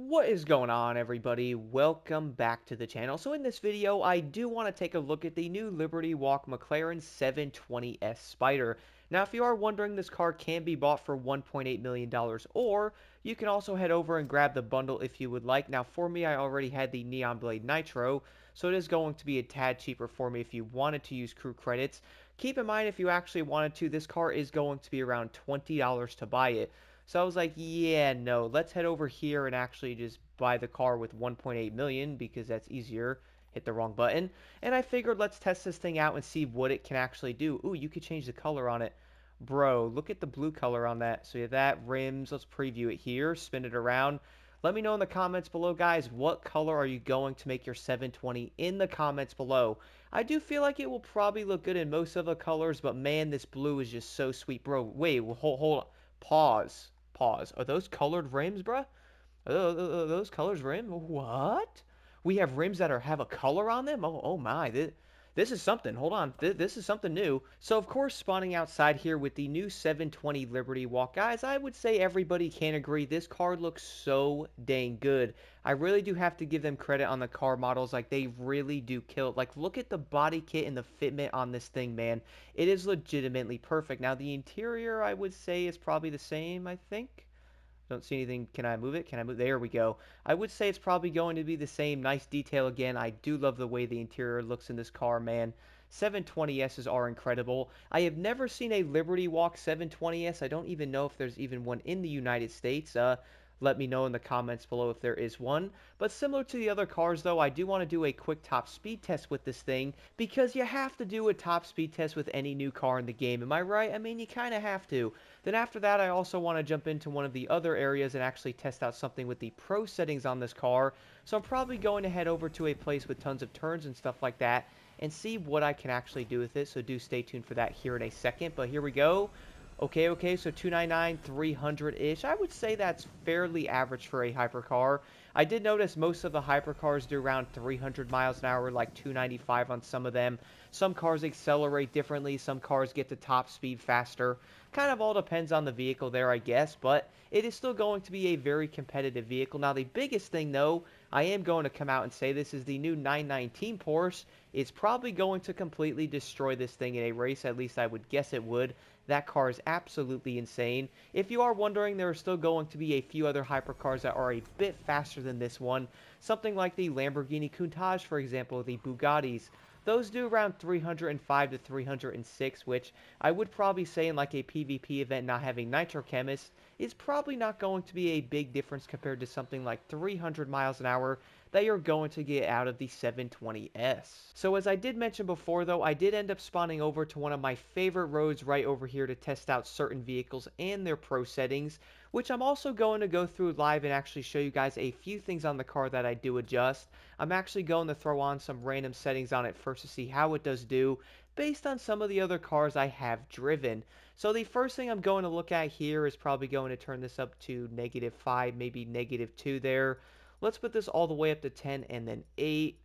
What is going on, everybody? Welcome back to the channel. So in this video, I do want to take a look at the new Liberty Walk McLaren 720S Spider. Now, if you are wondering, this car can be bought for $1.8 million, or you can also head over and grab the bundle if you would like. Now, for me, I already had the Neon Blade Nitro, so it is going to be a tad cheaper for me if you wanted to use crew credits. Keep in mind, if you actually wanted to, this car is going to be around $20 to buy it. So I was like, yeah, no, let's head over here and actually just buy the car with 1.8 million because that's easier. Hit the wrong button. And I figured let's test this thing out and see what it can actually do. Ooh, you could change the color on it. Bro, look at the blue color on that. So you have that, rims, let's preview it here, spin it around. Let me know in the comments below, guys, what color are you going to make your 720 in the comments below. I do feel like it will probably look good in most of the colors, but man, this blue is just so sweet. Bro, wait, hold, pause. Pause. Are those colored rims, bruh? Are those colors rims? What? We have rims that have a color on them? Oh my. This is something. Hold on. This is something new. So, of course, spawning outside here with the new 720 Liberty Walk. Guys, I would say everybody can agree this car looks so dang good. I really do have to give them credit on the car models. Like, they really do kill it. Like, look at the body kit and the fitment on this thing, man. It is legitimately perfect. Now, the interior, I would say, is probably the same, I think. Don't see anything. Can I move it? Can I move? There we go. I would say it's probably going to be the same. Nice detail again. I do love the way the interior looks in this car, man. 720Ss are incredible. I have never seen a Liberty Walk 720S. I don't even know if there's even one in the United States. Let me know in the comments below if there is one. But similar to the other cars, though, I do want to do a quick top speed test with this thing because you have to do a top speed test with any new car in the game. Am I right? I mean, you kind of have to. Then after that, I also want to jump into one of the other areas and actually test out something with the pro settings on this car. So I'm probably going to head over to a place with tons of turns and stuff like that and see what I can actually do with it. So do stay tuned for that here in a second. But here we go. Okay, so 299, 300-ish. I would say that's fairly average for a hypercar. I did notice most of the hypercars do around 300 miles an hour, like 295 on some of them. Some cars accelerate differently, some cars get to top speed faster. Kind of all depends on the vehicle there, I guess, but it is still going to be a very competitive vehicle. Now, the biggest thing, though, I am going to come out and say this is the new 919 Porsche. It's probably going to completely destroy this thing in a race, at least I would guess it would. That car is absolutely insane. If you are wondering, there are still going to be a few other hypercars that are a bit faster than this one. Something like the Lamborghini Countach, for example, the Bugattis. Those do around 305 to 306, which I would probably say in like a PvP event not having Nitro Chemist is probably not going to be a big difference compared to something like 300 miles an hour that you're going to get out of the 720S. So as I did mention before though, I did end up spawning over to one of my favorite roads right over here to test out certain vehicles and their pro settings, which I'm also going to go through live and actually show you guys a few things on the car that I do adjust. I'm actually going to throw on some random settings on it first to see how it does do based on some of the other cars I have driven. So the first thing I'm going to look at here is probably going to turn this up to -5, maybe -2 there. Let's put this all the way up to 10 and then 8.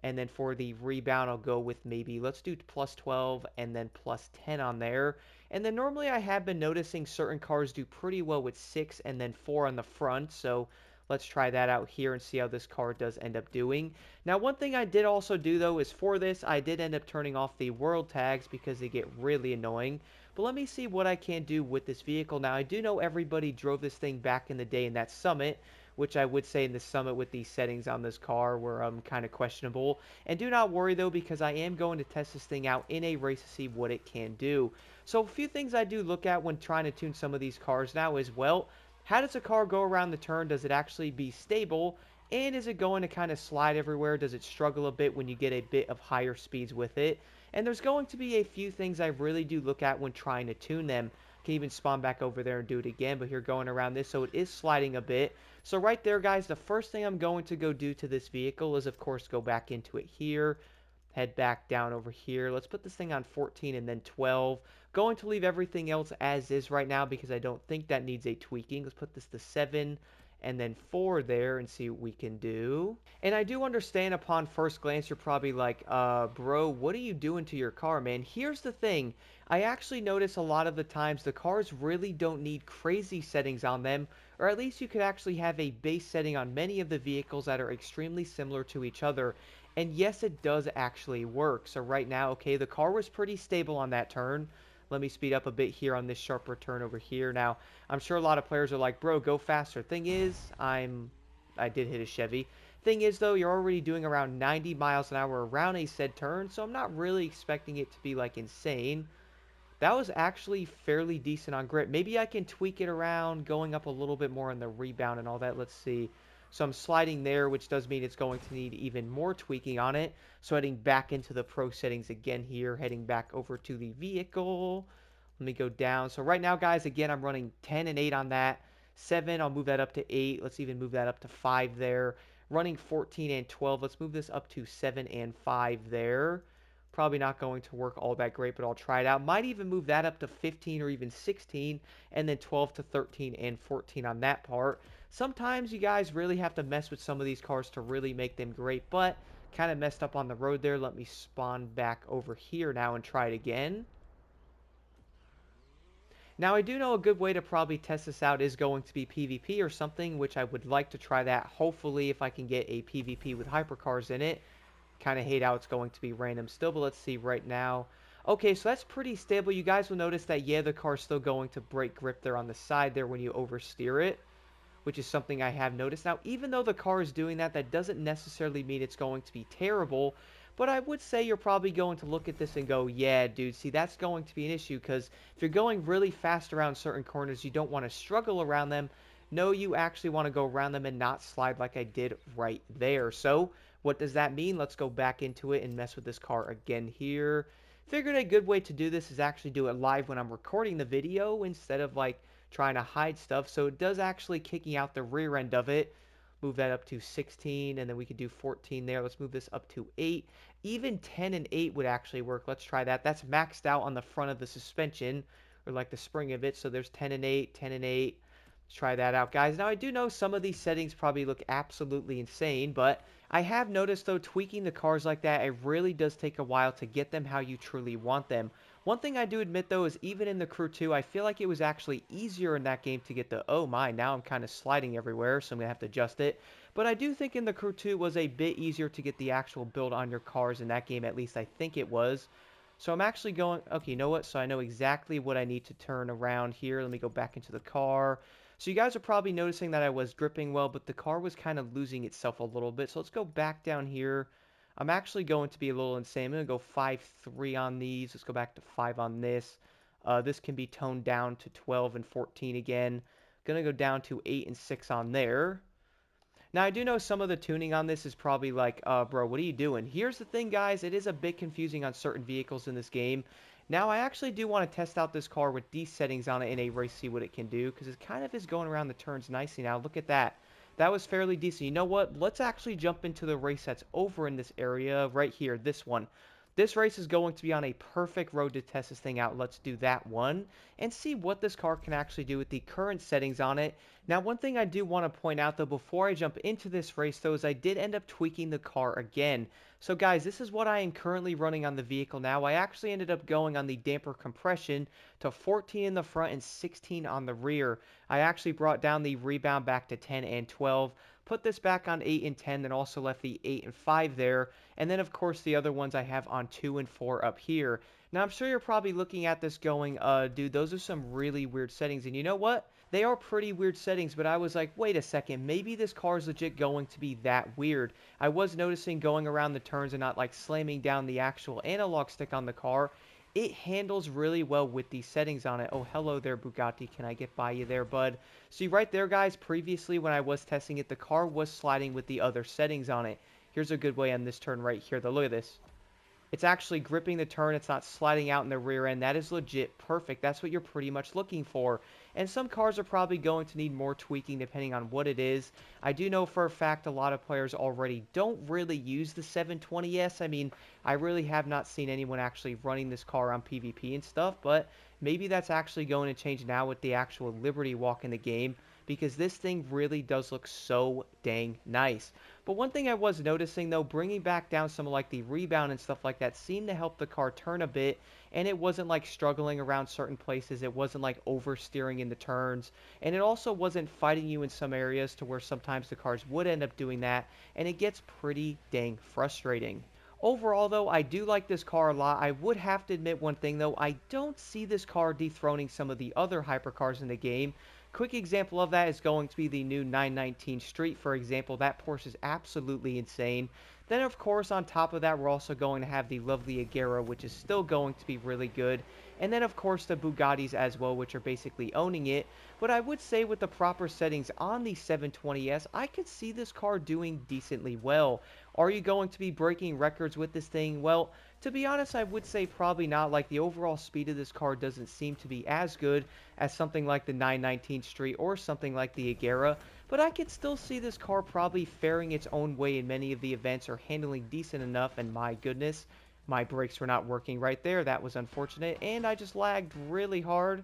And then for the rebound, I'll go with maybe, let's do +12 and then +10 on there. And then normally I have been noticing certain cars do pretty well with 6 and then 4 on the front. So let's try that out here and see how this car does end up doing. Now, one thing I did also do, though, is for this, I did end up turning off the world tags because they get really annoying. But let me see what I can do with this vehicle. Now, I do know everybody drove this thing back in the day in that Summit, which I would say in the Summit with these settings on this car were kind of questionable. And do not worry, though, because I am going to test this thing out in a race to see what it can do. So a few things I do look at when trying to tune some of these cars now is, well, how does a car go around the turn? Does it actually be stable? And is it going to kind of slide everywhere? Does it struggle a bit when you get a bit of higher speeds with it? And there's going to be a few things I really do look at when trying to tune them. Can even spawn back over there and do it again, but here going around this, so it is sliding a bit. So right there, guys, the first thing I'm going to go do to this vehicle is, of course, go back into it here. Head back down over here. Let's put this thing on 14 and then 12. Going to leave everything else as is right now because I don't think that needs a tweaking. Let's put this to 7 and then 4 there and see what we can do. And I do understand upon first glance you're probably like, bro, what are you doing to your car, man? Here's the thing. I actually notice a lot of the times the cars really don't need crazy settings on them, or at least you could actually have a base setting on many of the vehicles that are extremely similar to each other. And yes, it does actually work. So right now, okay, the car was pretty stable on that turn. Let me speed up a bit here on this sharper turn over here. Now, I'm sure a lot of players are like, bro, go faster. Thing is, I did hit a Chevy. Thing is, though, you're already doing around 90 miles an hour around a said turn, so I'm not really expecting it to be, like, insane. That was actually fairly decent on grip. Maybe I can tweak it around, going up a little bit more on the rebound and all that. Let's see. So I'm sliding there, which does mean it's going to need even more tweaking on it. So heading back into the pro settings again here, heading back over to the vehicle. Let me go down. So right now, guys, again, I'm running 10 and 8 on that. 7, I'll move that up to 8. Let's even move that up to 5 there. Running 14 and 12. Let's move this up to 7 and 5 there. Probably not going to work all that great, but I'll try it out. Might even move that up to 15 or even 16, and then 12 to 13 and 14 on that part. Sometimes you guys really have to mess with some of these cars to really make them great, but kind of messed up on the road there. Let me spawn back over here now and try it again. Now, I do know a good way to probably test this out is going to be PvP or something, which I would like to try that. Hopefully, if I can get a PvP with hypercars in it. Kind of hate how it's going to be random still, but let's see right now. Okay, so that's pretty stable. You guys will notice that, yeah, the car's still going to break grip there on the side there when you oversteer it, which is something I have noticed. Now, even though the car is doing that, that doesn't necessarily mean it's going to be terrible, but I would say you're probably going to look at this and go, yeah, dude, see, that's going to be an issue, because if you're going really fast around certain corners, you don't want to struggle around them. No, you actually want to go around them and not slide like I did right there. So what does that mean? Let's go back into it and mess with this car again here. Figured a good way to do this is actually do it live when I'm recording the video instead of like trying to hide stuff. So it does actually kicking out the rear end of it. Move that up to 16, and then we could do 14 there. Let's move this up to 8. Even 10 and 8 would actually work. Let's try that. That's maxed out on the front of the suspension, or like the spring of it. So there's 10 and 8, 10 and 8. Let's try that out, guys. Now, I do know some of these settings probably look absolutely insane, but I have noticed, though, tweaking the cars like that, it really does take a while to get them how you truly want them. One thing I do admit, though, is even in the Crew 2, I feel like it was actually easier in that game to get the, oh my, now I'm kind of sliding everywhere, so I'm going to have to adjust it. But I do think in the Crew 2 was a bit easier to get the actual build on your cars in that game, at least I think it was. So I'm actually going, okay, you know what? So I know exactly what I need to turn around here. Let me go back into the car. So you guys are probably noticing that I was gripping well, but the car was kind of losing itself a little bit. So let's go back down here. I'm actually going to be a little insane. I'm going to go 5-3 on these. Let's go back to 5 on this. This can be toned down to 12 and 14 again. Going to go down to 8 and 6 on there. Now, I do know some of the tuning on this is probably like, bro, what are you doing? Here's the thing, guys. It is a bit confusing on certain vehicles in this game. Now, I actually do want to test out this car with these settings on it in a race, see what it can do, because it kind of is going around the turns nicely now. Look at that. That was fairly decent. You know what? Let's actually jump into the race that's over in this area right here, this one. This race is going to be on a perfect road to test this thing out. Let's do that one and see what this car can actually do with the current settings on it. Now, one thing I do want to point out, though, before I jump into this race, though, is I did end up tweaking the car again. So, guys, this is what I am currently running on the vehicle now. I actually ended up going on the damper compression to 14 in the front and 16 on the rear. I actually brought down the rebound back to 10 and 12. Put this back on 8 and 10, then also left the 8 and 5 there. And then, of course, the other ones I have on 2 and 4 up here. Now, I'm sure you're probably looking at this going, dude, those are some really weird settings. And you know what? They are pretty weird settings, but I was like, wait a second, maybe this car is legit going to be that weird. I was noticing going around the turns and not like slamming down the actual analog stick on the car. It handles really well with these settings on it. Oh, hello there, Bugatti. Can I get by you there, bud? See, right there, guys, previously when I was testing it, the car was sliding with the other settings on it. Here's a good way on this turn right here, though. Look at this. It's actually gripping the turn. It's not sliding out in the rear end. That is legit perfect. That's what you're pretty much looking for. And some cars are probably going to need more tweaking depending on what it is. I do know for a fact a lot of players already don't really use the 720S. I mean, I really have not seen anyone actually running this car on PvP and stuff, but maybe that's actually going to change now with the actual Liberty Walk in the game. because this thing really does look so dang nice. But one thing I was noticing though, bringing back down some of like the rebound and stuff like that seemed to help the car turn a bit, and it wasn't like struggling around certain places. It wasn't like oversteering in the turns, and it also wasn't fighting you in some areas to where sometimes the cars would end up doing that, and it gets pretty dang frustrating. Overall, though, I do like this car a lot. I would have to admit one thing, though. I don't see this car dethroning some of the other hypercars in the game. Quick example of that is going to be the new 919 Street, for example. That Porsche is absolutely insane. Then, of course, on top of that, we're also going to have the lovely Agera, which is still going to be really good. And then, of course, the Bugattis as well, which are basically owning it. But I would say with the proper settings on the 720S, I could see this car doing decently well. Are you going to be breaking records with this thing? Well, to be honest, I would say probably not. Like, the overall speed of this car doesn't seem to be as good as something like the 919 Street or something like the Agera, but I could still see this car probably faring its own way in many of the events or handling decent enough, and my goodness, my brakes were not working right there. That was unfortunate, and I just lagged really hard.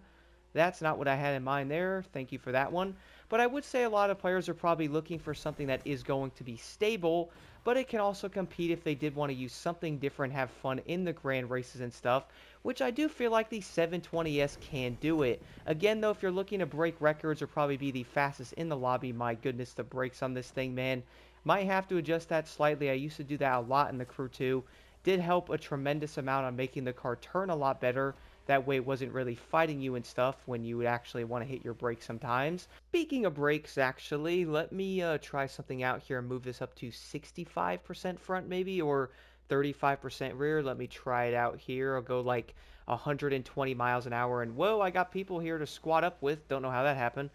That's not what I had in mind there. Thank you for that one. But I would say a lot of players are probably looking for something that is going to be stable, but it can also compete if they did want to use something different, have fun in the grand races and stuff, which I do feel like the 720S can do it. Again, though, if you're looking to break records or probably be the fastest in the lobby, my goodness, the brakes on this thing, man, might have to adjust that slightly. I used to do that a lot in the Crew 2. Did help a tremendous amount on making the car turn a lot better. That way it wasn't really fighting you and stuff when you would actually want to hit your brakes sometimes. Speaking of brakes, actually, let me try something out here and move this up to 65% front maybe, or 35% rear. Let me try it out here. I'll go like 120 miles an hour, and whoa, I got people here to squat up with. Don't know how that happened.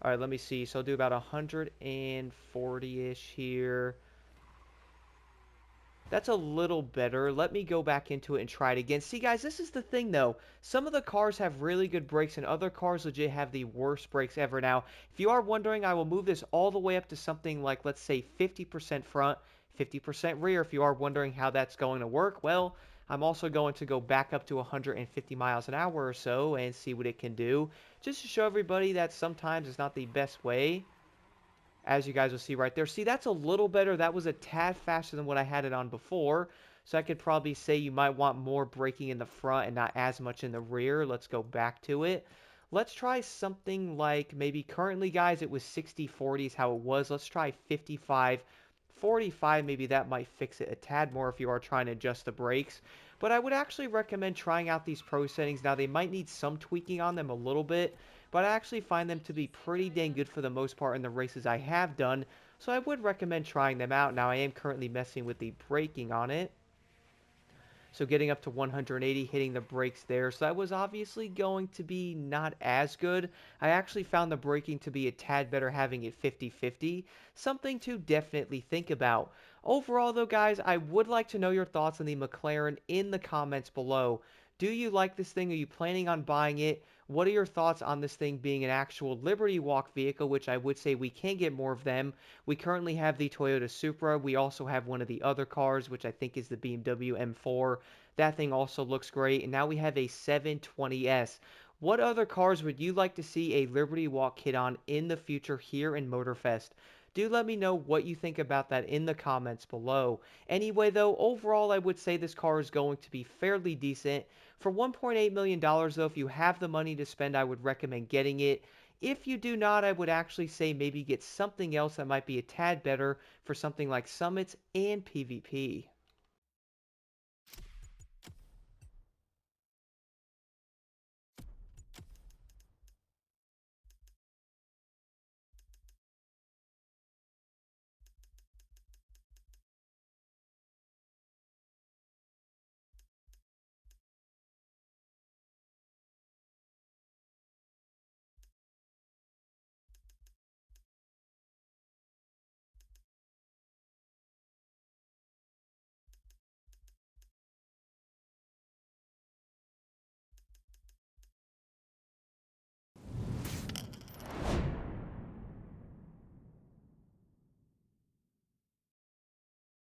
All right, let me see. So I'll do about 140-ish here. That's a little better. Let me go back into it and try it again. See, guys, this is the thing, though. Some of the cars have really good brakes, and other cars legit have the worst brakes ever. Now, if you are wondering, I will move this all the way up to something like, let's say, 50% front, 50% rear. If you are wondering how that's going to work, well, I'm also going to go back up to 150 miles an hour or so and see what it can do, just to show everybody that sometimes it's not the best way, as you guys will see right there. See, that's a little better. That was a tad faster than what I had it on before. So I could probably say you might want more braking in the front and not as much in the rear. Let's go back to it. Let's try something like maybe currently, guys, it was 60-40 is how it was. Let's try 55-45. Maybe that might fix it a tad more if you are trying to adjust the brakes. But I would actually recommend trying out these pro settings. Now, they might need some tweaking on them a little bit, but I actually find them to be pretty dang good for the most part in the races I have done, so I would recommend trying them out. Now, I am currently messing with the braking on it, so getting up to 180, hitting the brakes there, so that was obviously going to be not as good. I actually found the braking to be a tad better having it 50-50, something to definitely think about. Overall, though, guys, I would like to know your thoughts on the McLaren in the comments below. Do you like this thing? Are you planning on buying it? What are your thoughts on this thing being an actual Liberty Walk vehicle, which I would say we can get more of them. We currently have the Toyota Supra. We also have one of the other cars, which I think is the BMW M4. That thing also looks great. And now we have a 720S. What other cars would you like to see a Liberty Walk hit on in the future here in Motorfest? Do let me know what you think about that in the comments below. Anyway, though, overall, I would say this car is going to be fairly decent. For $1.8 million, though, if you have the money to spend, I would recommend getting it. If you do not, I would actually say maybe get something else that might be a tad better for something like Summits and PvP.